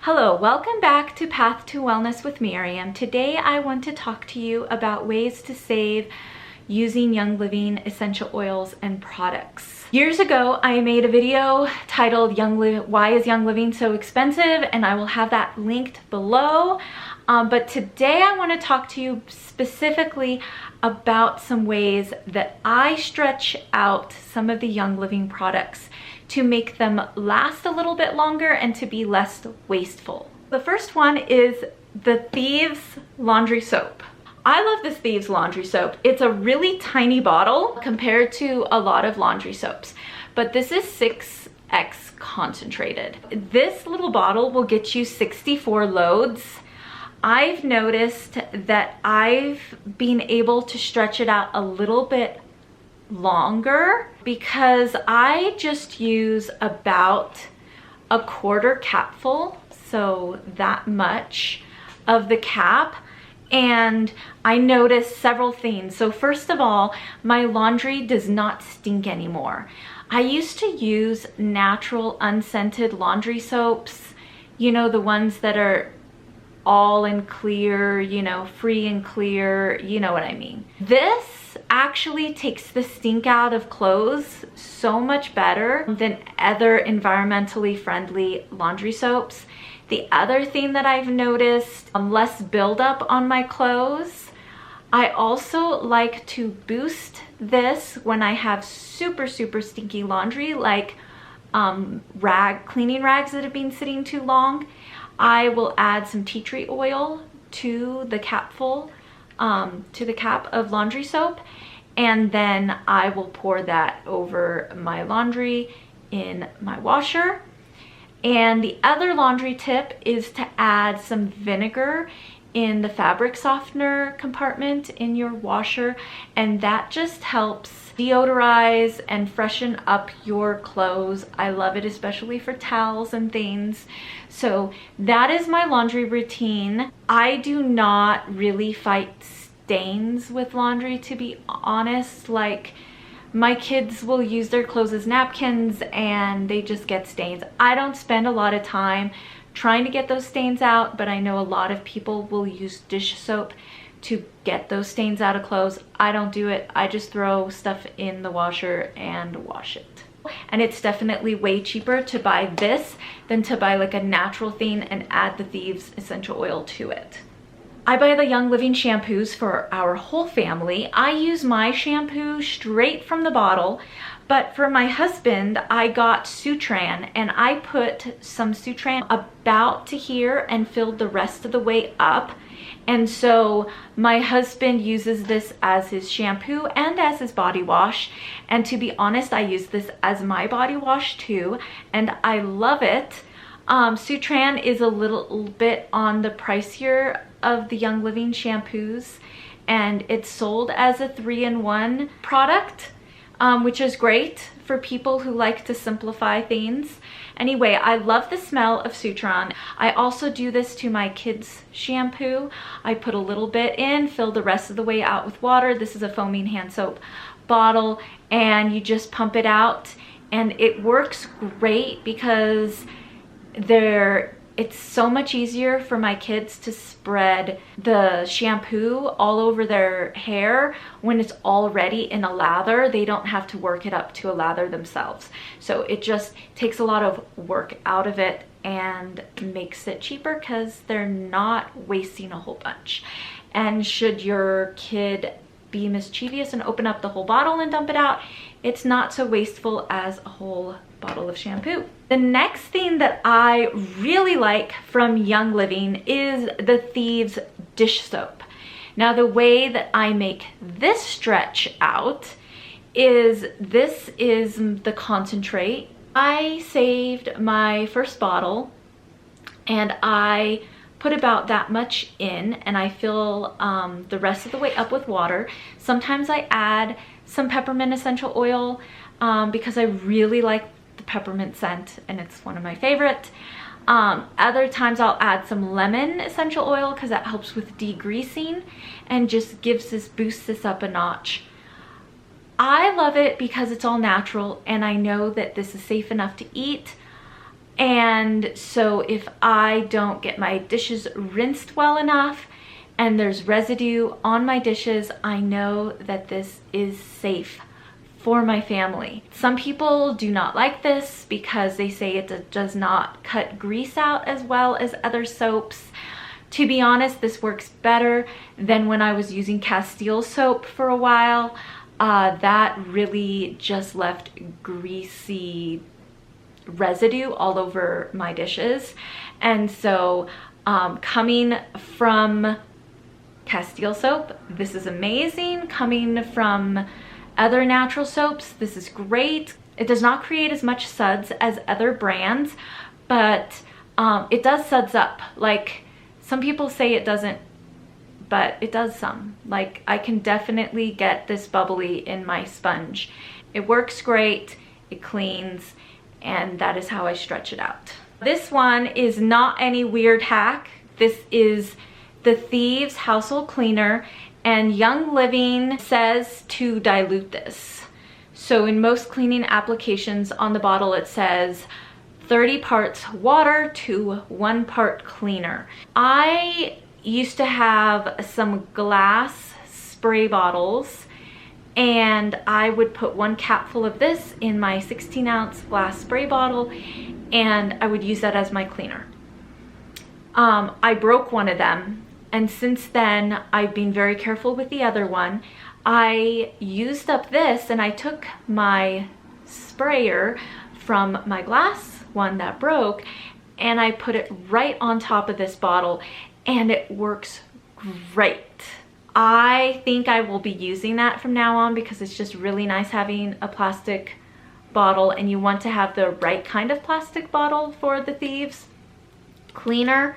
Hello, welcome back to Path to Wellness with Miriam. Today I want to talk to you about ways to save using Young Living essential oils and products. Years ago, I made a video titled Why is Young Living So Expensive? And I will have that linked below. But today I want to talk to you specifically about some ways that I stretch out some of the Young Living products to make them last a little bit longer and to be less wasteful. The first one is the Thieves laundry soap. I love this Thieves laundry soap. It's a really tiny bottle compared to a lot of laundry soaps, but this is 6x concentrated. This little bottle will get you 64 loads. I've noticed that I've been able to stretch it out a little bit longer because I just use about a quarter capful, so that much of the cap, and I noticed several things. So first of all, my laundry does not stink anymore. I used to use natural unscented laundry soaps, you know, the ones that are all in clear, you know, free and clear, you know what I mean. This actually takes the stink out of clothes so much better than other environmentally friendly laundry soaps. The other thing that I've noticed, less buildup on my clothes. I also like to boost this when I have super stinky laundry, like cleaning rags that have been sitting too long. I will add some tea tree oil to the capful, to the cap of laundry soap, and then I will pour that over my laundry in my washer. And the other laundry tip is to add some vinegar in the fabric softener compartment in your washer, and that just helps deodorize and freshen up your clothes. I love it, especially for towels and things. So that is my laundry routine. I do not really fight stains with laundry, to be honest. Like, my kids will use their clothes as napkins and they just get stains. I don't spend a lot of time trying to get those stains out, but I know a lot of people will use dish soap to get those stains out of clothes. I don't do it. I just throw stuff in the washer and wash it. And it's definitely way cheaper to buy this than to buy like a natural thing and add the Thieves essential oil to it. I buy the Young Living shampoos for our whole family. I use my shampoo straight from the bottle, but for my husband, I got Sutran, and I put some Sutran about to here and filled the rest of the way up. And so my husband uses this as his shampoo and as his body wash. And to be honest, I use this as my body wash too, and I love it. Sutran is a little bit on the pricier of the Young Living shampoos, and it's sold as a 3-in-1 product, which is great for people who like to simplify things. Anyway, I love the smell of Sutran. I also do this to my kids' shampoo. I put a little bit in, fill the rest of the way out with water. This is a foaming hand soap bottle, and you just pump it out, and it works great because it's so much easier for my kids to spread the shampoo all over their hair when it's already in a lather. They don't have to work it up to a lather themselves. So it just takes a lot of work out of it and makes it cheaper because they're not wasting a whole bunch. And should your kid be mischievous and open up the whole bottle and dump it out, it's not so wasteful as a whole bottle of shampoo. The next thing that I really like from Young Living is the Thieves dish soap. Now, the way that I make this stretch out is this is the concentrate. I saved my first bottle and I put about that much in, and I fill the rest of the way up with water. Sometimes I add some peppermint essential oil because I really like the peppermint scent and it's one of my favorite. Other times I'll add some lemon essential oil because that helps with degreasing and just boosts this up a notch. I love it because it's all natural and I know that this is safe enough to eat. And so if I don't get my dishes rinsed well enough and there's residue on my dishes, I know that this is safe for my family. Some people do not like this because they say it does not cut grease out as well as other soaps. To be honest, this works better than when I was using Castile soap for a while. That really just left greasy residue all over my dishes. And so coming from Castile soap, this is amazing. Coming from other natural soaps, this is great. It does not create as much suds as other brands, but it does suds up. Like, some people say it doesn't, but it does some. Like, I can definitely get this bubbly in my sponge. It works great, it cleans, and that is how I stretch it out. This one is not any weird hack. This is the Thieves Household Cleaner, and Young Living says to dilute this. So in most cleaning applications on the bottle, it says 30 parts water to 1 part cleaner. I used to have some glass spray bottles, and I would put 1 capful of this in my 16-ounce glass spray bottle, and I would use that as my cleaner. I broke one of them, and since then I've been very careful with the other one. I used up this, and I took my sprayer from my glass one that broke, and I put it right on top of this bottle, and it works great. I think I will be using that from now on because it's just really nice having a plastic bottle, and you want to have the right kind of plastic bottle for the Thieves Cleaner.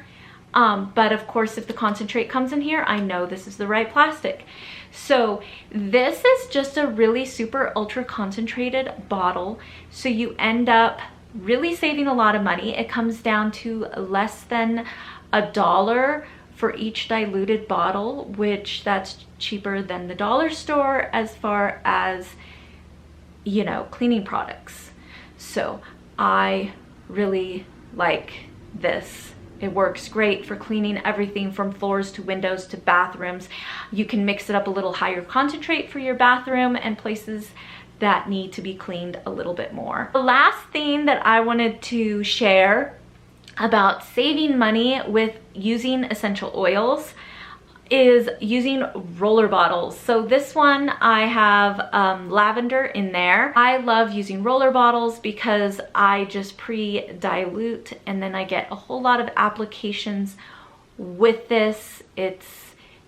But of course, if the concentrate comes in here, I know this is the right plastic. So this is just a really super ultra concentrated bottle, so you end up really saving a lot of money. It comes down to less than $1 for each diluted bottle, which that's cheaper than the dollar store as far as, you know, cleaning products. So I really like this. It works great for cleaning everything from floors to windows to bathrooms. You can mix it up a little higher concentrate for your bathroom and places that need to be cleaned a little bit more. The last thing that I wanted to share about saving money with using essential oils is using roller bottles. So this one, I have lavender in there. I love using roller bottles because I just pre-dilute, and then I get a whole lot of applications with this. It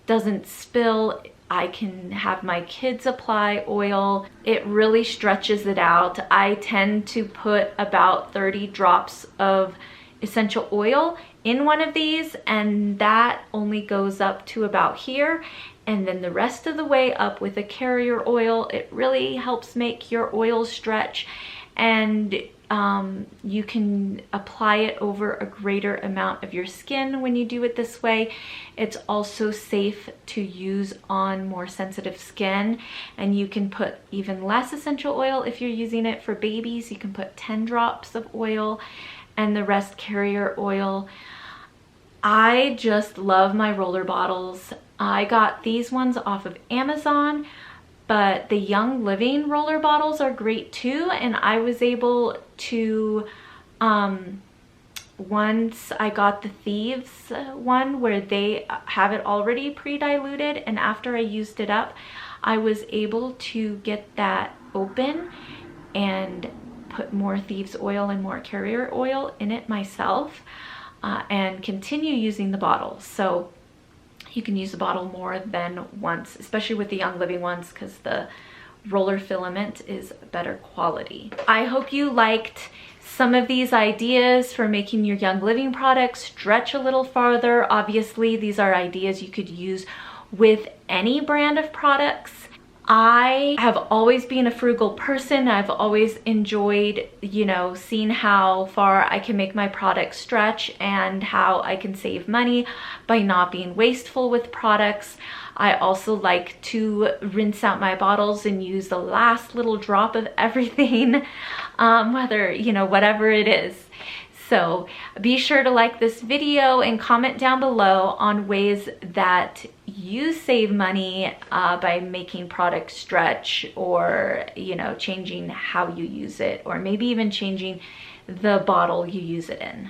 doesn't spill. I can have my kids apply oil. It really stretches it out. I tend to put about 30 drops of essential oil in one of these, and that only goes up to about here, and then the rest of the way up with a carrier oil. It really helps make your oil stretch, and you can apply it over a greater amount of your skin when you do it this way. It's also safe to use on more sensitive skin, and you can put even less essential oil if you're using it for babies. You can put 10 drops of oil and the rest carrier oil. I just love my roller bottles. I got these ones off of Amazon, but the Young Living roller bottles are great too, and I was able to, once I got the Thieves one where they have it already pre-diluted, and after I used it up, I was able to get that open and put more Thieves oil and more carrier oil in it myself, and continue using the bottle. So you can use the bottle more than once, especially with the Young Living ones, because the roller filament is better quality. I hope you liked some of these ideas for making your Young Living products stretch a little farther. Obviously, these are ideas you could use with any brand of products. I have always been a frugal person. I've always enjoyed, you know, seeing how far I can make my products stretch and how I can save money by not being wasteful with products. I also like to rinse out my bottles and use the last little drop of everything, whether, you know, whatever it is. So be sure to like this video and comment down below on ways that you save money by making products stretch, or, you know, changing how you use it, or maybe even changing the bottle you use it in.